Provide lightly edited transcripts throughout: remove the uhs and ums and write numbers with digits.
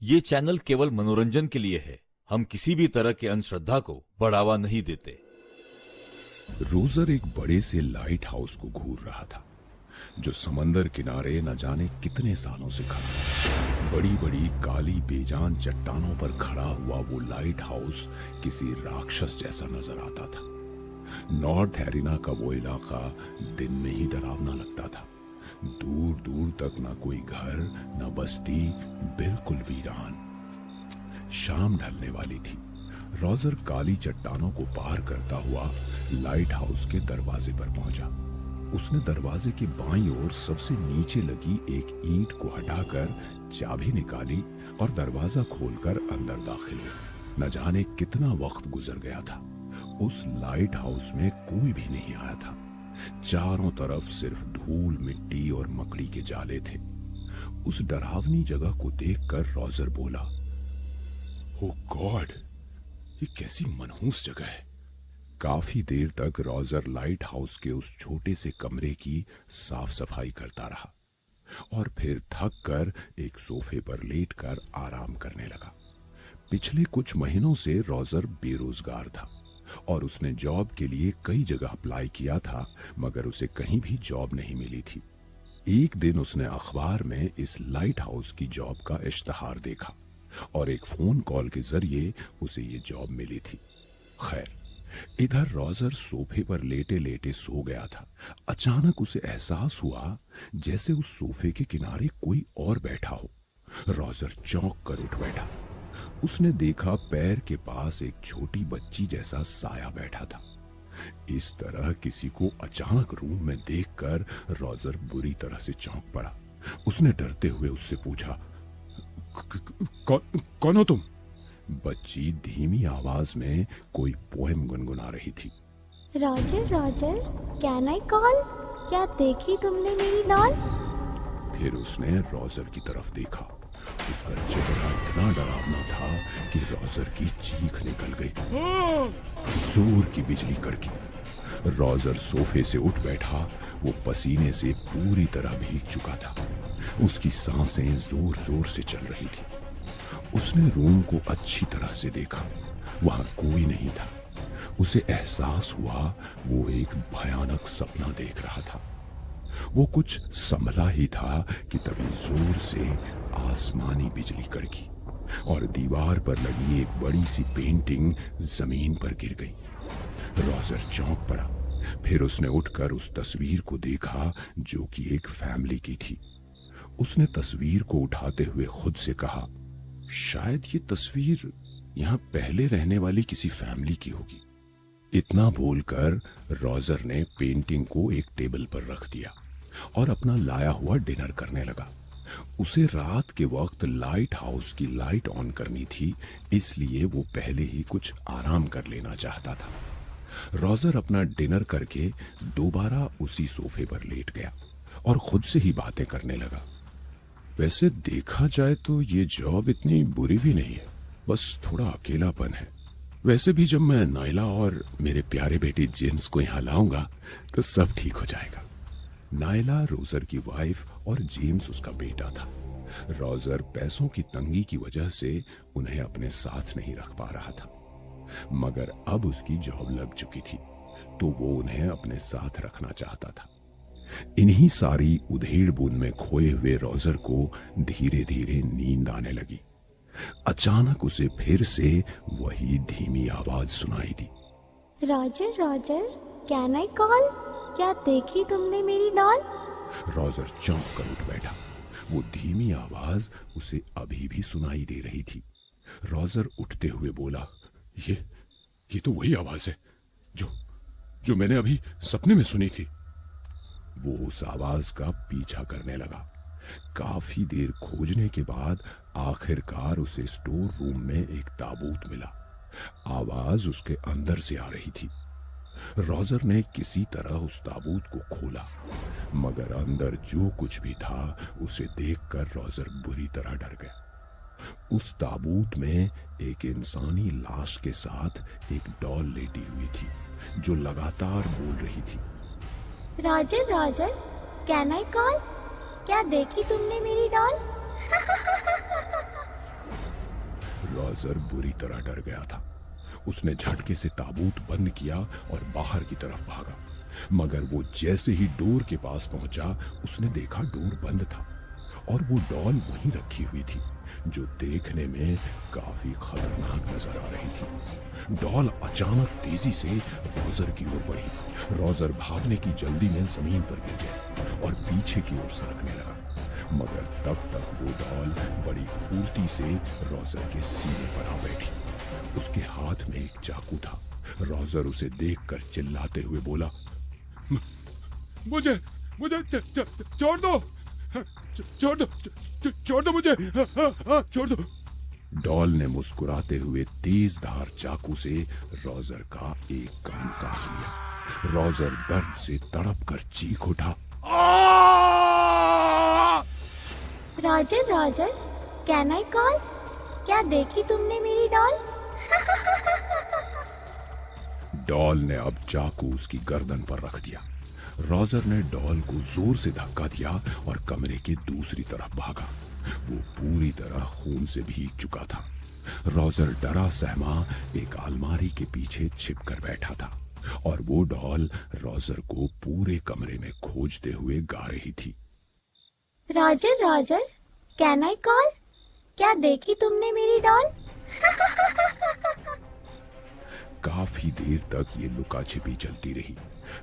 ये चैनल केवल मनोरंजन के लिए है। हम किसी भी तरह के अंधश्रद्धा को बढ़ावा नहीं देते। रोजर एक बड़े से लाइट हाउस को घूर रहा था, जो समंदर किनारे न जाने कितने सालों से खड़ा था। बड़ी बड़ी काली बेजान चट्टानों पर खड़ा हुआ वो लाइट हाउस किसी राक्षस जैसा नजर आता था। नॉर्थ हैरिना का वो इलाका दिन में ही डरावना लगता था। दूर दूर तक ना कोई घर, ना बस्ती, बिल्कुल वीरान। शाम ढलने वाली थी। रोजर काली चट्टानों को पार करता हुआ लाइट हाउस के दरवाजे पर पहुंचा। उसने दरवाजे की बाईं ओर सबसे नीचे लगी एक ईंट को हटाकर चाबी निकाली और दरवाजा खोलकर अंदर दाखिल हुआ। न जाने कितना वक्त गुजर गया था। उस लाइट हाउस में कोई भी नहीं आया था। चारों तरफ सिर्फ धूल, मिट्टी और मकड़ी के जाले थे। उस डरावनी जगह को देखकर रोजर बोला, ओ गॉड, ये कैसी मनहूस जगह है। काफी देर तक रोजर लाइट हाउस के उस छोटे से कमरे की साफ सफाई करता रहा और फिर थक कर एक सोफे पर लेटकर आराम करने लगा। पिछले कुछ महीनों से रोजर बेरोजगार था और उसने जॉब के लिए कई जगह अप्लाई किया था, मगर उसे कहीं भी जॉब नहीं मिली थी। एक दिन उसने अखबार में इस लाइट हाउस की जॉब का इश्तिहार देखा और एक फोन कॉल के जरिए उसे ये जॉब मिली थी। खैर, इधर रोजर सोफे पर लेटे लेटे सो गया था। अचानक उसे एहसास हुआ जैसे उस सोफे के किनारे कोई और बैठा हो। रोजर चौंक कर उठ बैठा। उसने देखा पैर के पास एक छोटी बच्ची जैसा साया बैठा था। इस तरह किसी को अचानक रूम में देखकर रोजर बुरी तरह से चौंक पड़ा। उसने डरते हुए उससे पूछा, कौन हो तुम? बच्ची धीमी आवाज में कोई पोएम गुनगुना रही थी। Roger Roger, can I call? क्या देखी तुमने मेरी डॉल? फिर उसने रोजर की तरफ देखा। उसका चेहरा इतना डरावना था कि रोजर की चीख निकल गई। जोर की बिजली कड़की। रोजर सोफे से उठ बैठा। वो पसीने से पूरी तरह भीग चुका था। उसकी सांसें जोर जोर से चल रही थी। उसने रूम को अच्छी तरह से देखा। वहां कोई नहीं था। उसे एहसास हुआ वो एक भयानक सपना देख रहा था। वो कुछ संभला ही था कि तभी जोर से आसमानी बिजली कड़की और दीवार पर लगी एक बड़ी सी पेंटिंग जमीन पर गिर गई। रोजर चौंक पड़ा। फिर उसने उठकर उस तस्वीर को देखा जो कि एक फैमिली की थी। उसने तस्वीर को उठाते हुए खुद से कहा, शायद ये तस्वीर यहां पहले रहने वाली किसी फैमिली की होगी। इतना बोलकर रोजर ने पेंटिंग को एक टेबल पर रख दिया और अपना लाया हुआ डिनर करने लगा। उसे रात के वक्त लाइट हाउस की लाइट ऑन करनी थी, इसलिए वो पहले ही कुछ आराम कर लेना चाहता था। रोजर अपना डिनर करके दोबारा उसी सोफे पर लेट गया और खुद से ही बातें करने लगा। वैसे देखा जाए तो ये जॉब इतनी बुरी भी नहीं है, बस थोड़ा अकेलापन है। वैसे भी जब मैं नायला और मेरे प्यारे बेटे जेम्स को यहाँ लाऊंगा तो सब ठीक हो जाएगा। नायला रोजर की वाइफ और जेम्स उसका बेटा था। रोजर पैसों की तंगी की वजह से उन्हें अपने साथ नहीं रख पा रहा था, मगर अब उसकी जॉब लग चुकी थी तो वो उन्हें अपने साथ रखना चाहता था। इन्हीं सारी उधेड़-बुन में खोए हुए रोजर को धीरे धीरे नींद आने लगी। अचानक उसे फिर से वही धीमी आवाज सुनाई दी। Roger Roger, can I call? क्या देखी तुमने मेरी डॉल? रोजर चौंक कर उठ बैठा। वो धीमी आवाज उसे अभी भी सुनाई दे रही थी। रोजर उठते हुए बोला, ये तो वही आवाज है जो मैंने अभी सपने में सुनी थी। वो उस आवाज का पीछा करने लगा। काफी देर खोजने के बाद आखिरकार उसे स्टोर रूम में एक ताबूत मिला। आवाज उसके अंदर से आ रही थी। रोजर ने किसी तरह उस ताबूत को खोला, मगर अंदर जो कुछ भी था उसे देखकर रोजर बुरी तरह डर गया। उस ताबूत में एक इंसानी लाश के साथ एक डॉल लेटी हुई थी जो लगातार बोल रही थी। Roger Roger, can I call? क्या देखी तुमने मेरी डॉल? रॉजर बुरी तरह डर गया था। उसने झटके से ताबूत बंद किया और बाहर की तरफ भागा, मगर वो जैसे ही डोर के पास पहुंचा उसने देखा डोर बंद था और वो डॉल वहीं रखी हुई थी, जो देखने में काफी खतरनाक नजर आ रही थी। डॉल अचानक तेजी से रॉजर की ओर बढ़ी। रॉजर भागने की जल्दी में जमीन पर गिर गया और पीछे की ओर सरकने लगा, मगर तब तक वो डॉल बड़ी फुर्ती से रॉजर के सीने पर आ बैठी। उसके हाथ में एक चाकू था। रॉजर उसे देखकर चिल्लाते हुए बोला, मुझे मुझे छोड़ दो, छोड़ दो, छोड़ दो मुझे, छोड़ दो। डॉल ने मुस्कुराते हुए तेज धार चाकू से रॉजर का एक कान काट लिया। रॉजर दर्द से तड़प कर चीख उठा, Roger Roger can I call, क्या देखी तुमने मेरी डॉल? डॉल ने अब चाकू उसकी गर्दन पर रख दिया। रॉजर ने डॉल को जोर से धक्का दिया और कमरे के दूसरी तरफ भागा। वो पूरी तरह खून से भीग चुका था। रॉजर डरा सहमा एक अलमारी के पीछे छिपकर बैठा था और वो डॉल रॉजर को पूरे कमरे में खोजते हुए गा रही थी, Roger Roger can I call, क्या देखी तुमने मेरी डॉल? काफी देर तक ये लुका छिपी चलती रही।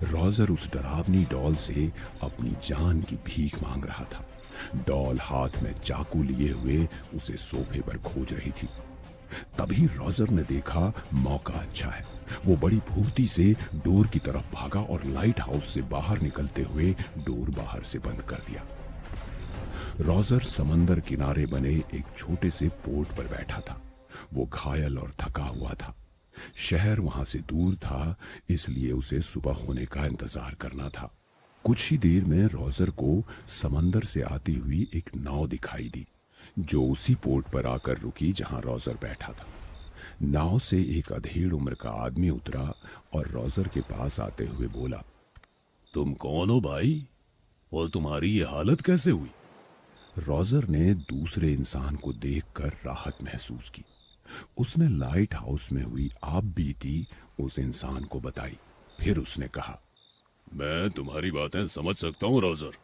रॉजर उस डरावनी डॉल से अपनी जान की भीख मांग रहा था। डॉल हाथ में चाकू लिए हुए उसे सोफे पर खोज रही थी। तभी रॉजर ने देखा मौका अच्छा है। वो बड़ी फुर्ती से डोर की तरफ भागा और लाइट हाउस से बाहर निकलते हुए डोर बाहर से बंद कर दिया। रॉजर समंदर किनारे बने एक छोटे से पोर्ट पर बैठा था। वो घायल और थका हुआ था। शहर वहां से दूर था, इसलिए उसे सुबह होने का इंतजार करना था। कुछ ही देर में रॉजर को समंदर से आती हुई एक नाव दिखाई दी, जो उसी पोर्ट पर आकर रुकी जहां रॉजर बैठा था। नाव से एक अधेड़ उम्र का आदमी उतरा और रॉजर के पास आते हुए बोला, तुम कौन हो भाई, और तुम्हारी ये हालत कैसे हुई? रॉजर ने दूसरे इंसान को देखकर राहत महसूस की। उसने लाइट हाउस में हुई आप बीती उस इंसान को बताई। फिर उसने कहा, मैं तुम्हारी बातें समझ सकता हूँ रॉजर।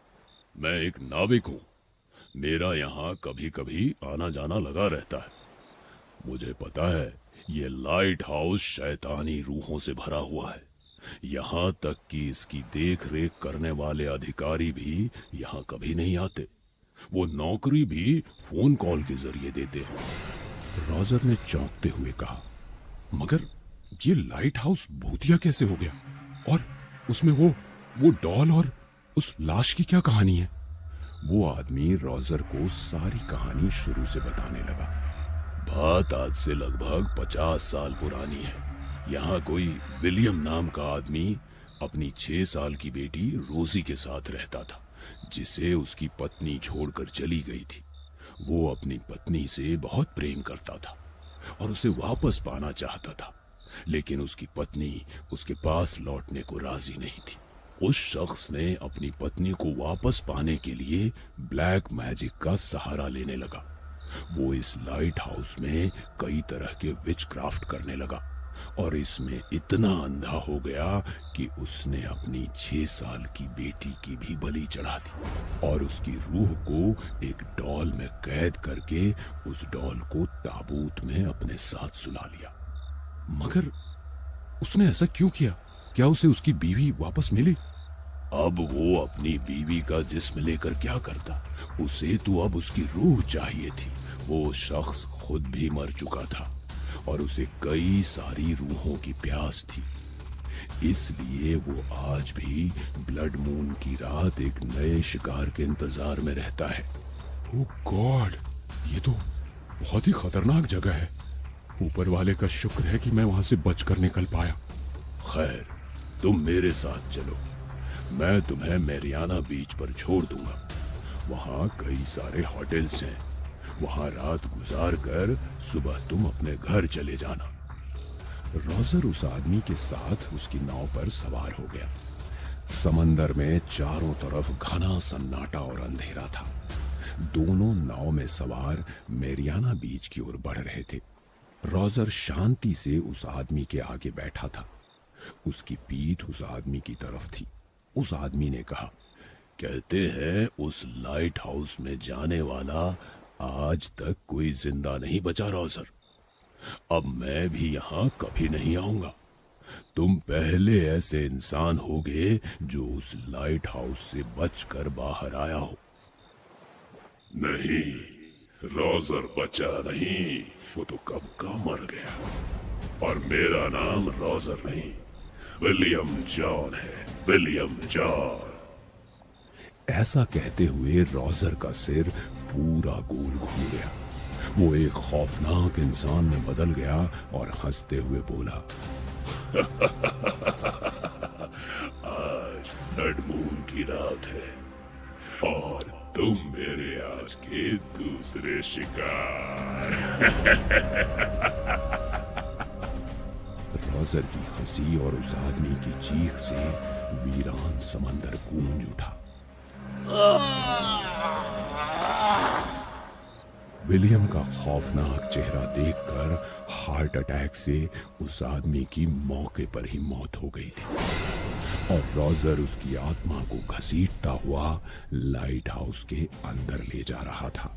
मैं एक नाविक हूँ। मेरा यहाँ कभी कभी आना जाना लगा रहता है। मुझे पता है ये लाइट हाउस शैतानी रूहों से भरा हुआ है। यहाँ तक कि इसकी देख रेख करने वाले अधिकारी भी यहाँ कभी नहीं आते। वो नौकरी भी फोन कॉल के जरिए देते हैं। रॉजर ने चौंकते हुए कहा, मगर ये लाइट हाउस भूतिया कैसे हो गया? और उसमें वो डॉल और उस लाश की क्या कहानी है? वो आदमी रॉजर को सारी कहानी शुरू से बताने लगा। बात आज से लगभग 50 साल पुरानी है। यहाँ कोई विलियम नाम का आदमी अपनी 6 साल की बेटी रोजी के साथ रहता था, जिसे उसकी पत्नी छोड़कर चली गई थी। वो अपनी पत्नी से बहुत प्रेम करता था और उसे वापस पाना चाहता था, लेकिन उसकी पत्नी उसके पास लौटने को राजी नहीं थी। उस शख्स ने अपनी पत्नी को वापस पाने के लिए ब्लैक मैजिक का सहारा लेने लगा। वो इस लाइट हाउस में कई तरह के विचक्राफ्ट करने लगा और इसमें इतना अंधा हो गया कि उसने अपनी 6 साल की बेटी की भी बलि चढ़ा दी और उसकी रूह को एक डॉल में कैद करके उस डॉल को ताबूत में अपने साथ सुला लिया। मगर उसने ऐसा क्यों किया? क्या उसे उसकी बीवी वापस मिली? अब वो अपनी बीवी का जिस्म लेकर क्या करता? उसे तो अब उसकी रूह चाहिए थी। वो शख्स खुद भी मर चुका था और उसे कई सारी रूहों की प्यास थी। इसलिए वो आज भी ब्लड मून की रात एक नए शिकार के इंतजार में रहता है। ओह गॉड, ये तो बहुत ही खतरनाक जगह है। ऊपर वाले का शुक्र है कि मैं वहां से बचकर निकल पाया। खैर, तुम मेरे साथ चलो। मैं तुम्हें मैरियाना बीच पर छोड़ दूंगा। वहां कई सारे होटल्स हैं। वहां रात गुजार कर सुबह तुम अपने घर चले जाना। रॉजर उस आदमी के साथ उसकी नाव पर सवार हो गया। समंदर में चारों तरफ घना सन्नाटा और अंधेरा था। दोनों नाव में सवार मैरियाना बीच की ओर बढ़ रहे थे। रॉजर शांति से उस आदमी के आगे बैठा था। उसकी पीठ उस आदमी की तरफ थी। उस आदमी ने कहा, कहते हैं उस लाइट हाउस में जाने वाला आज तक कोई जिंदा नहीं बचा रॉजर। अब मैं भी यहां कभी नहीं आऊंगा। तुम पहले ऐसे इंसान होगे जो उस लाइट हाउस से बचकर बाहर आया हो। नहीं, रॉजर बचा नहीं, वो तो कब का मर गया। और मेरा नाम रॉजर नहीं, विलियम जॉन है, विलियम जॉन। ऐसा कहते हुए रॉजर का सिर पूरा गोल घूम गया। वो एक खौफनाक इंसान में बदल गया और हंसते हुए बोला, आज ब्लड मून की रात है और तुम मेरे आज के दूसरे शिकार। रॉजर की हंसी और उस आदमी की चीख से वीरान समंदर गूंज उठा। विलियम का खौफनाक चेहरा देखकर हार्ट अटैक से उस आदमी की मौके पर ही मौत हो गई थी और रॉजर उसकी आत्मा को घसीटता हुआ लाइट हाउस के अंदर ले जा रहा था।